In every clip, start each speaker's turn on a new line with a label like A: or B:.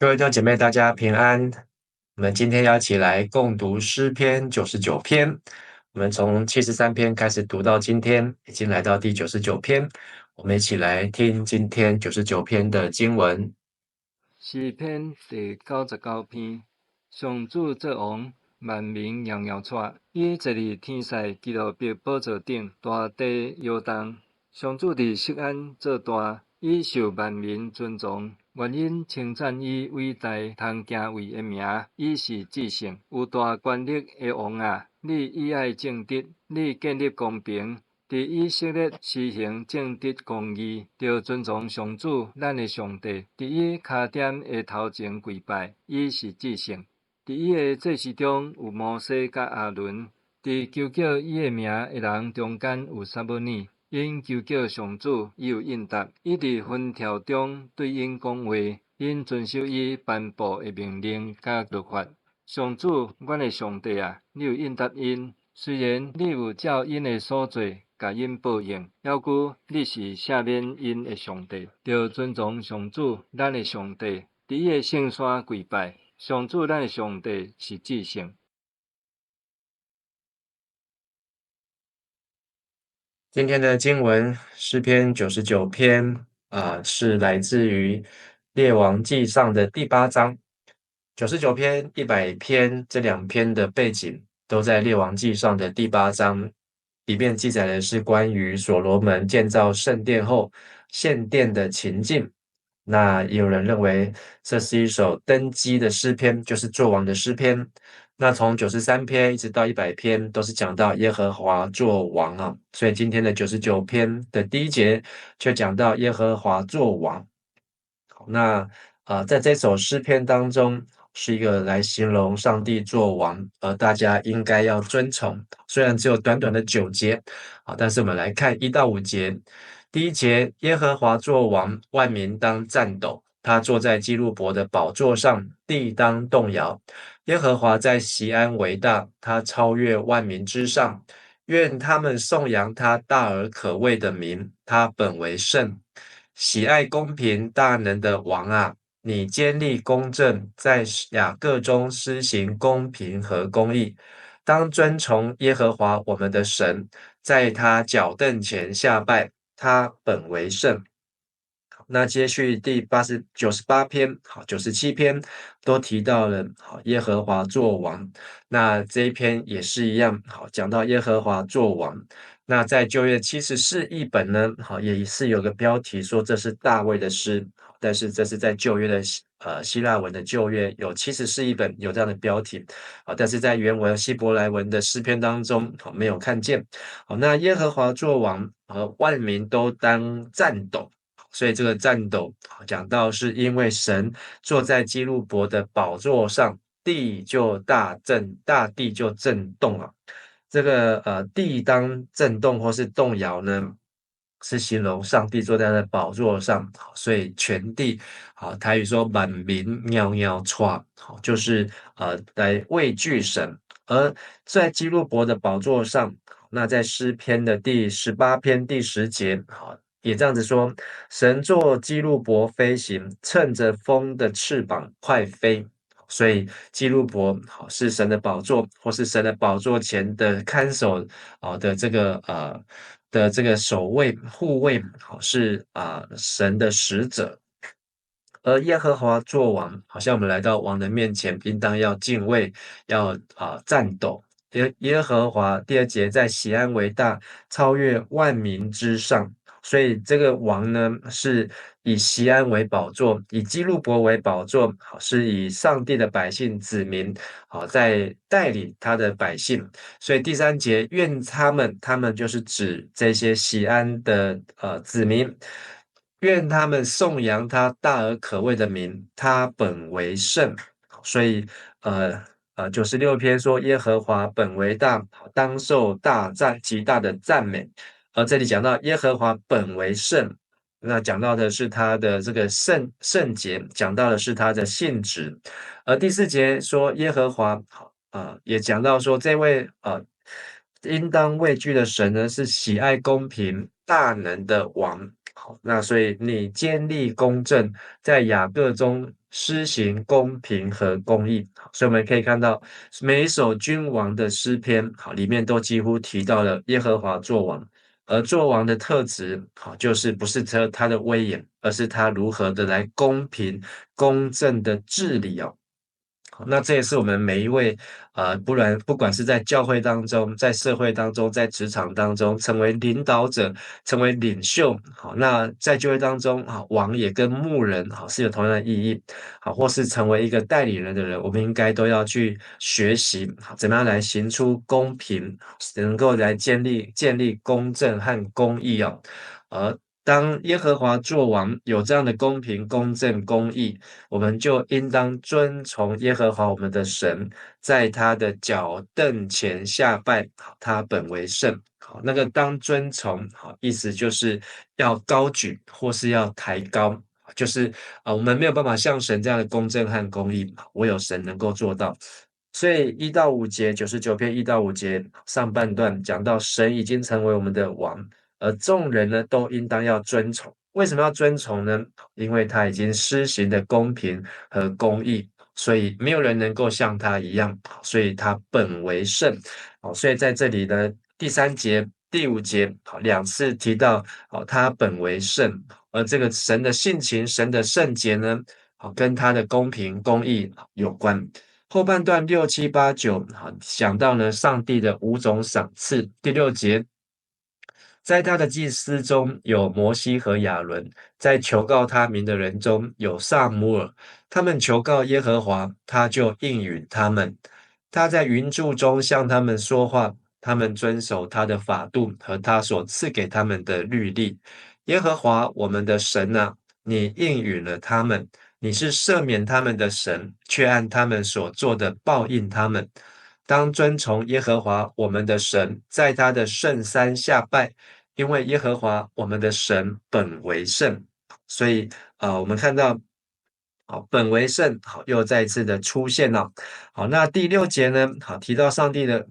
A: 各位弟兄姐妹，大家平安。我们今天要一起来共读诗篇99篇。我们从73篇开始读到今天，已经来到第99篇。我们一起来听今天99篇的经文。
B: 诗篇第99篇，上主作王，万民摇摇喘。伊坐伫天使基路伯宝座顶，大地摇动。上主伫锡安做大，伊受万民尊崇。原因称赞伊伟大通行位的名，伊是至圣，有大权力的王啊！你以爱正直，你建立公平。伫以色列施行正直公义，着尊崇上主，咱的上帝。伫伊脚点的头前跪拜，伊是至圣。伫伊的祭司中有摩西甲亚伦，伫求叫伊的名的人中间有撒母耳。因求叫上主，伊有应答。伊伫分条中对因讲话，因遵守伊颁布的命令甲律法。上主，阮的上帝啊，你有应答因。虽然你有照因的所做，甲因报应，要求你是赦免因的上帝，着尊重上主，咱的上帝，伫伊的圣山跪拜。上主，咱的上帝是至圣。
A: 今天的经文诗篇99篇是来自于列王纪上的第8章。99篇、100篇这2篇的背景都在列王纪上的第8章，里面记载的是关于所罗门建造圣殿后献殿的情境。那也有人认为这是一首登基的诗篇，就是作王的诗篇。那从93篇一直到100篇都是讲到耶和华作王啊，所以今天的99篇的第1节却讲到耶和华作王。好，那在这首诗篇当中，是一个来形容上帝作王，大家应该要遵从。虽然只有短短的9节，但是我们来看1到5节。第1节，耶和华作王，万民当战斗。他坐在基路伯的宝座上，地当动摇。耶和华在锡安为大，他超越万民之上。愿他们颂扬他大而可畏的名，他本为圣。喜爱公平大能的王啊，你坚立公正，在雅各中施行公平和公义。当尊崇耶和华我们的神，在他脚凳前下拜，他本为圣。那接续98篇、97篇都提到了耶和华作王。那这一篇也是一样，讲到耶和华作王。那在旧约74译本呢，也是有个标题说这是大卫的诗，但是这是在旧约的希腊文的旧约有74译本有这样的标题，但是在原文希伯来文的诗篇当中没有看见。那耶和华作王，万民都当战斗。所以这个战斗讲到是因为神坐在基路伯的宝座上，地就大震，大地就震动了。这个地当震动或是动摇呢，是形容上帝坐在那宝座上，所以全地台语说万民喵喵喘，就是来畏惧神。而在基路伯的宝座上，那在诗篇的第18篇第10节，也这样子说，神坐基路伯飞行，乘着风的翅膀快飞。所以基路伯是神的宝座，或是神的宝座前的看守的这个守卫护卫，是神的使者。而耶和华作王，好像我们来到王的面前，应当要敬畏，要战斗。耶和华第2节在锡安为大，超越万民之上。所以这个王呢，是以锡安为宝座，以基路伯为宝座，是以上帝的百姓子民，在带领他的百姓。所以第3节，愿他们就是指这些锡安的子民。愿他们颂扬他大而可畏的名，他本为圣。所以96篇说耶和华本为大，当受极大的赞美。而这里讲到耶和华本为圣，那讲到的是他的这个圣洁，讲到的是他的性质。而第4节说耶和华也讲到说这位应当畏惧的神呢，是喜爱公平大能的王。好，那所以你坚立公正，在雅各中施行公平和公义。所以我们可以看到，每一首君王的诗篇，好，里面都几乎提到了耶和华作王。而作王的特质，好，就是不是他的威严，而是他如何的来公平、公正的治理哦。好，那这也是我们每一位不管是在教会当中、在社会当中、在职场当中，成为领导者、成为领袖，好，那在教会当中，好，王也跟牧人，好，是有同样的意义，好，或是成为一个代理人的人，我们应该都要去学习，好，怎么样来行出公平，能够来建立公正和公义哦。当耶和华作王，有这样的公平、公正、公义。我们就应当遵从耶和华我们的神，在他的脚凳前下拜，好，他本为圣。好，那个当遵从，好，意思就是要高举或是要抬高，就是我们没有办法像神这样的公正和公义，唯有神能够做到。所以1到5节99篇1到5节上半段讲到，神已经成为我们的王，而众人呢都应当要遵从。为什么要遵从呢？因为他已经施行的公平和公义，所以没有人能够像他一样，所以他本为圣。好，所以在这里呢，第3节、第5节，好，2次提到，好，他本为圣，而这个神的性情、神的圣洁呢，好，跟他的公平公义有关。后半段6、7、8、9，好，讲到呢上帝的5种赏赐。第6节，在他的祭司中有摩西和亚伦，在求告他名的人中有撒母耳。他们求告耶和华，他就应允他们。他在云柱中向他们说话，他们遵守他的法度和他所赐给他们的律例。耶和华我们的神啊，你应允了他们，你是赦免他们的神，却按他们所做的报应他们。当遵从耶和华我们的神，在他的圣山下拜，因为耶和华我们的神本为圣。所以我们看到，好，本为圣，好，又再一次的出现了。好，那第6节呢？好，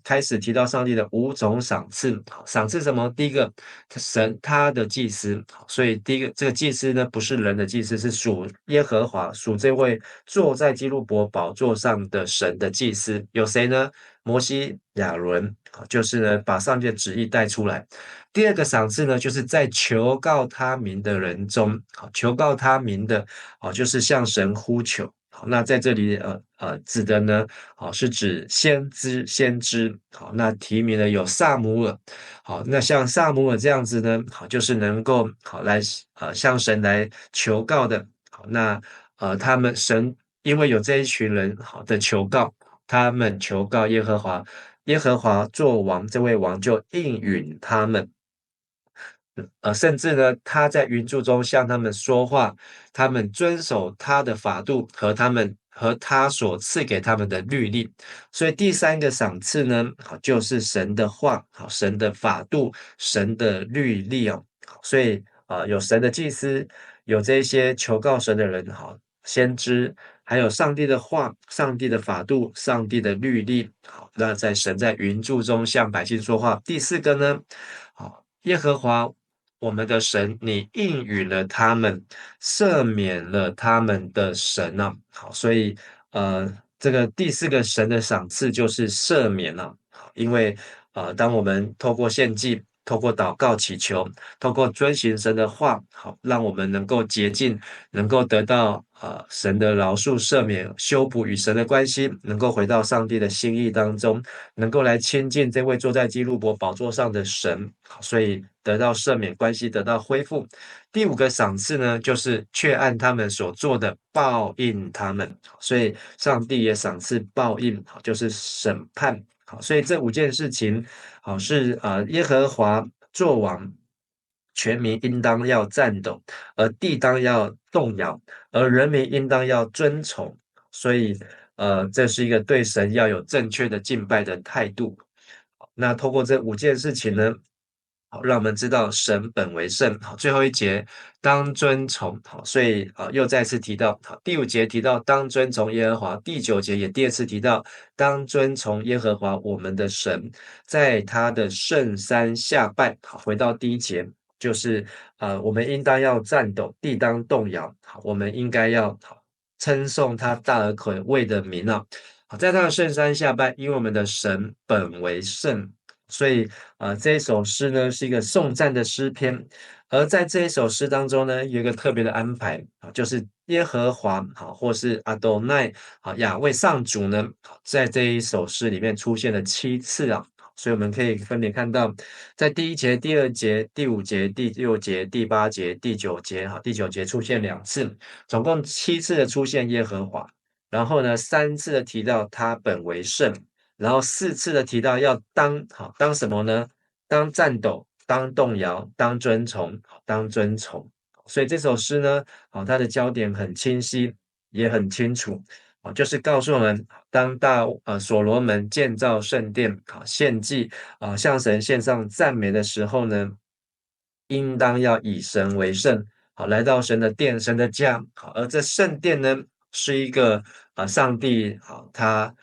A: 开始提到上帝的5种赏赐。好，赏赐什么？第一个，神他的祭司。好，所以第一个这个祭司呢，不是人的祭司，是属耶和华，属这位坐在基路伯宝座上的神的祭司。有谁呢？摩西、亚伦。好，就是呢，把上帝的旨意带出来。第二个赏赐呢，就是在求告他名的人中，好，求告他名的，好，就是向神呼求。好，那在这里，指的呢，好，是指先知。好，那提名的有撒母耳。好，那像撒母耳这样子呢，好，就是能够好来向神来求告的。好，那他们神因为有这一群人好的求告，他们求告耶和华，耶和华作王，这位王就应允他们。甚至呢，他在云柱中向他们说话，他们遵守他的法度和他所赐给他们的律例。所以第三个赏赐呢，好，就是神的话，好，神的法度，神的律例哦。好，所以有神的祭司，有这些求告神的人，好，先知，还有上帝的话、上帝的法度、上帝的律例。好，那神在云柱中向百姓说话。第4个呢，好，耶和华我们的神，你应允了他们，赦免了他们的神啊。好，所以这个第4个神的赏赐就是赦免了。好，因为当我们透过献祭、透过祷告祈求、透过遵行神的话，好，让我们能够洁净，能够得到神的饶恕、赦免、修补与神的关系，能够回到上帝的心意当中。能够来亲近这位坐在基路伯宝座上的神，所以得到赦免，关系得到恢复。第5个赏赐呢，就是却按他们所做的报应他们，所以上帝也赏赐报应，就是审判。好，所以这5件事情，好是耶和华作王，全民应当要战斗，而地当要动摇，而人民应当要遵从。所以这是一个对神要有正确的敬拜的态度。那透过这5件事情呢，好，让我们知道神本为圣。好，最后一节当遵从。好，所以又再次提到，好，第5节提到当遵从耶和华，第9节也第二次提到当遵从耶和华我们的神，在他的圣山下拜。好，回到第1节，就是我们应当要战斗，地当动摇。好，我们应该要称颂他大而可畏的名啊。好，在他的圣山下拜，因为我们的神本为圣，所以这一首诗呢是一个颂赞的诗篇。而在这一首诗当中呢，有一个特别的安排啊，就是耶和华好，或是阿多奈好，亚卫上主呢，在这一首诗里面出现了7次啊。所以我们可以分别看到，在第一节、第二节、第五节、第六节、第八节、第九节，哈，第九节出现2次，总共7次的出现耶和华。然后呢，3次的提到他本为圣，然后4次的提到要当，好，当什么呢？当战斗，当动摇，当尊崇，当尊崇。所以这首诗呢，好，它的焦点很清晰，也很清楚。就是告诉我们，当所罗门建造圣殿，献祭向神献上赞美的时候呢，应当要以神为圣，好，来到神的殿、神的家，好，而这圣殿呢，是一个上帝他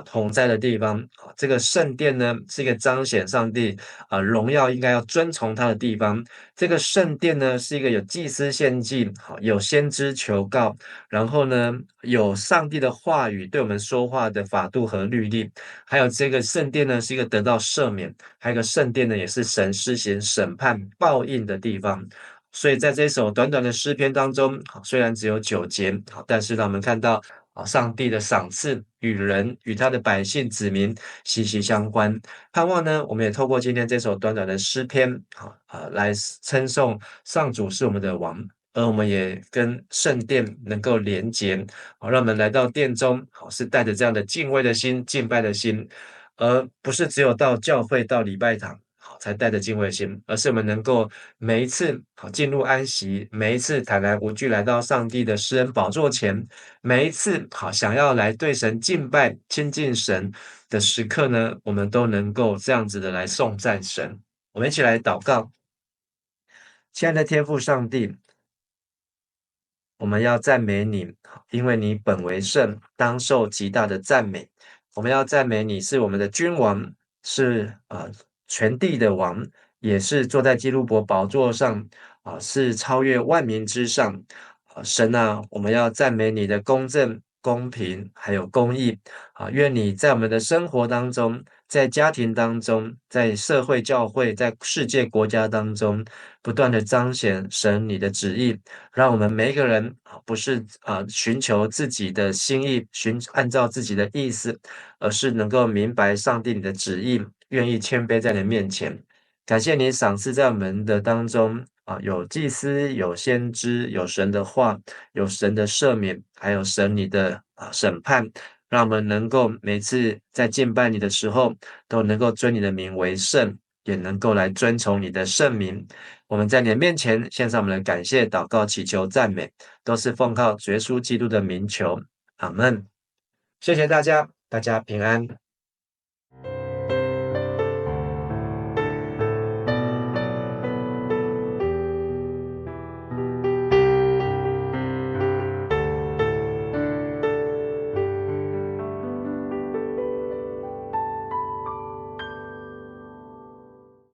A: 同在的地方，这个圣殿呢，是一个彰显上帝荣耀应该要遵从他的地方。这个圣殿呢，是一个有祭司献祭，好，有先知求告，然后呢，有上帝的话语对我们说话的法度和律例，还有这个圣殿呢，是一个得到赦免，还有一个圣殿呢，也是神施行审判报应的地方。所以在这首短短的诗篇当中，虽然只有9节，但是让我们看到上帝的赏赐与人与他的百姓子民息息相关。盼望呢，我们也透过今天这首短短的诗篇，来称颂上主是我们的王，而我们也跟圣殿能够连结，好，让我们来到殿中，好，是带着这样的敬畏的心、敬拜的心，而不是只有到教会、到礼拜堂，好，才带着敬畏心，而是我们能够每一次好进入安息，每一次坦然无惧来到上帝的施恩宝座前，每一次好想要来对神敬拜、亲近神的时刻呢，我们都能够这样子的来颂赞神。我们一起来祷告，亲爱的天父上帝，我们要赞美你，因为你本为圣，当受极大的赞美。我们要赞美你是我们的君王，是全地的王，也是坐在基路伯宝座上是超越万民之上。神啊，我们要赞美你的公正、公平，还有公义愿你在我们的生活当中，在家庭当中，在社会教会，在世界国家当中，不断的彰显神你的旨意。让我们每一个人不是寻求自己的心意，按照自己的意思，而是能够明白上帝你的旨意，愿意谦卑在你面前。感谢你赏赐在我们的当中有祭司，有先知，有神的话，有神的赦免，还有神你的审判，让我们能够每次在敬拜你的时候，都能够尊你的名为圣，也能够来遵从你的圣名。我们在你的面前献上我们的感谢、祷告、祈求、赞美，都是奉靠主耶稣基督的名求。阿门。谢谢大家，大家平安。